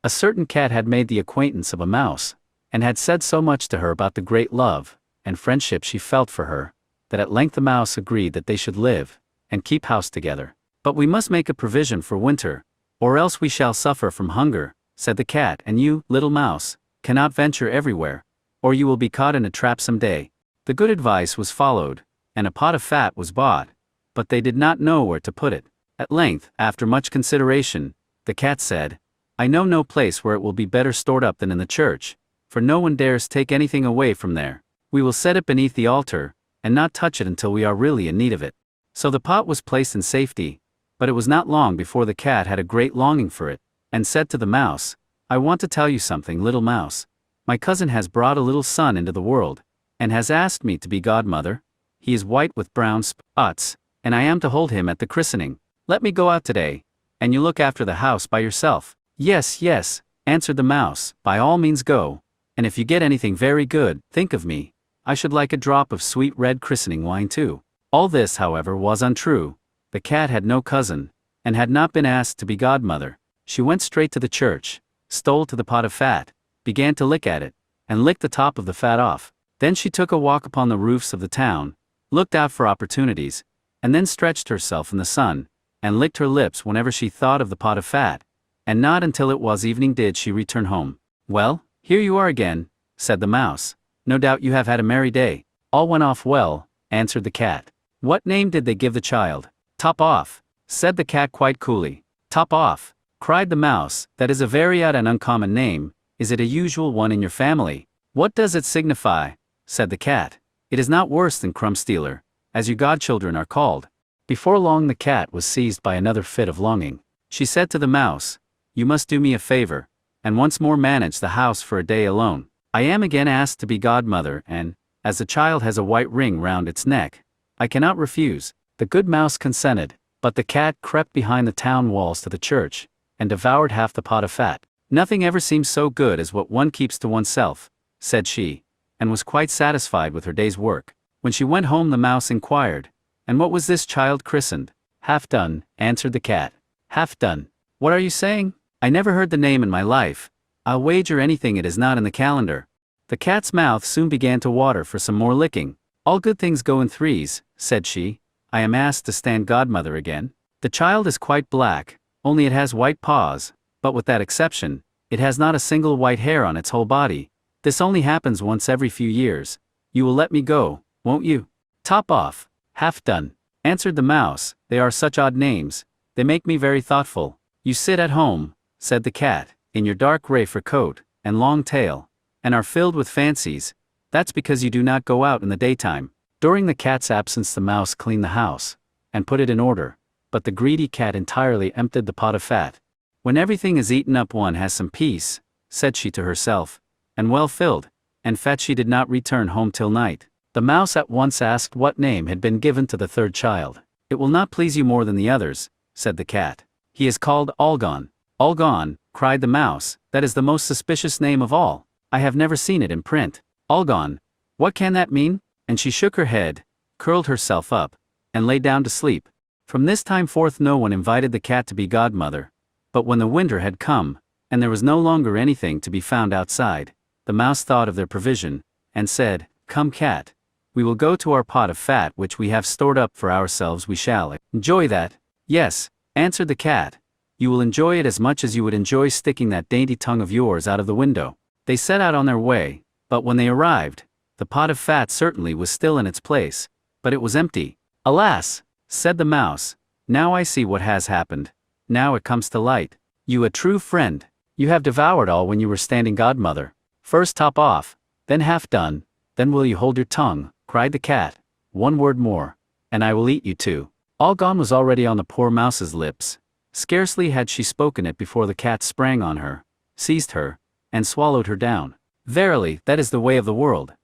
A certain cat had made the acquaintance of a mouse, and had said so much to her about the great love and friendship she felt for her, that at length the mouse agreed that they should live and keep house together. "But we must make a provision for winter, or else we shall suffer from hunger," said the cat, "and you, little mouse, cannot venture everywhere, or you will be caught in a trap some day." The good advice was followed, and a pot of fat was bought, but they did not know where to put it. At length, after much consideration, the cat said, "I know no place where it will be better stored up than in the church, for no one dares take anything away from there. We will set it beneath the altar, and not touch it until we are really in need of it." So the pot was placed in safety, but it was not long before the cat had a great longing for it, and said to the mouse, "I want to tell you something, little mouse. My cousin has brought a little son into the world, and has asked me to be godmother. He is white with brown spots, and I am to hold him at the christening. Let me go out today, and you look after the house by yourself." "Yes, yes," answered the mouse, "by all means go, and if you get anything very good, think of me. I should like a drop of sweet red christening wine too." All this, however, was untrue. The cat had no cousin, and had not been asked to be godmother. She went straight to the church, stole to the pot of fat, began to lick at it, and licked the top of the fat off. Then she took a walk upon the roofs of the town, looked out for opportunities, and then stretched herself in the sun, and licked her lips whenever she thought of the pot of fat, and not until it was evening did she return home. "Well, here you are again," said the mouse. "No doubt you have had a merry day." "All went off well," answered the cat. "What name did they give the child?" "Top off," said the cat quite coolly. "Top off," cried the mouse, "that is a very odd and uncommon name. Is it a usual one in your family?" "What does it signify?" said the cat. "It is not worse than Crumb Stealer, as your godchildren are called." Before long the cat was seized by another fit of longing. She said to the mouse, "You must do me a favor, and once more manage the house for a day alone. I am again asked to be godmother, and, as the child has a white ring round its neck, I cannot refuse." The good mouse consented, but the cat crept behind the town walls to the church, and devoured half the pot of fat. "Nothing ever seems so good as what one keeps to oneself," said she, and was quite satisfied with her day's work. When she went home the mouse inquired, "And what was this child christened?" "Half done," answered the cat. "Half done? What are you saying? I never heard the name in my life. I'll wager anything it is not in the calendar." The cat's mouth soon began to water for some more licking. "All good things go in threes," said she. "I am asked to stand godmother again. The child is quite black, only it has white paws, but with that exception, it has not a single white hair on its whole body. This only happens once every few years. You will let me go, won't you?" "Top off, half done," answered the mouse. "They are such odd names, they make me very thoughtful." "You sit at home," said the cat, "in your dark gray fur coat and long tail, and are filled with fancies. That's because you do not go out in the daytime." During the cat's absence the mouse cleaned the house, and put it in order, but the greedy cat entirely emptied the pot of fat. "When everything is eaten up one has some peace," said she to herself, and well filled, and fat she did not return home till night. The mouse at once asked what name had been given to the third child. "It will not please you more than the others," said the cat. "He is called Allgone." "Allgone," cried the mouse, "that is the most suspicious name of all. I have never seen it in print. Allgone, what can that mean?" And she shook her head, curled herself up, and lay down to sleep. From this time forth no one invited the cat to be godmother, but when the winter had come, and there was no longer anything to be found outside, the mouse thought of their provision, and said, "Come, cat, we will go to our pot of fat which we have stored up for ourselves. We shall enjoy that." "Yes," answered the cat, "you will enjoy it as much as you would enjoy sticking that dainty tongue of yours out of the window." They set out on their way, but when they arrived, the pot of fat certainly was still in its place, but it was empty. "Alas," said the mouse, "now I see what has happened. Now it comes to light. You a true friend. You have devoured all when you were standing godmother. First top off, then half done, then will you hold your tongue?" cried the cat. "One word more, and I will eat you too." All gone was already on the poor mouse's lips. Scarcely had she spoken it before the cat sprang on her, seized her, and swallowed her down. Verily, that is the way of the world.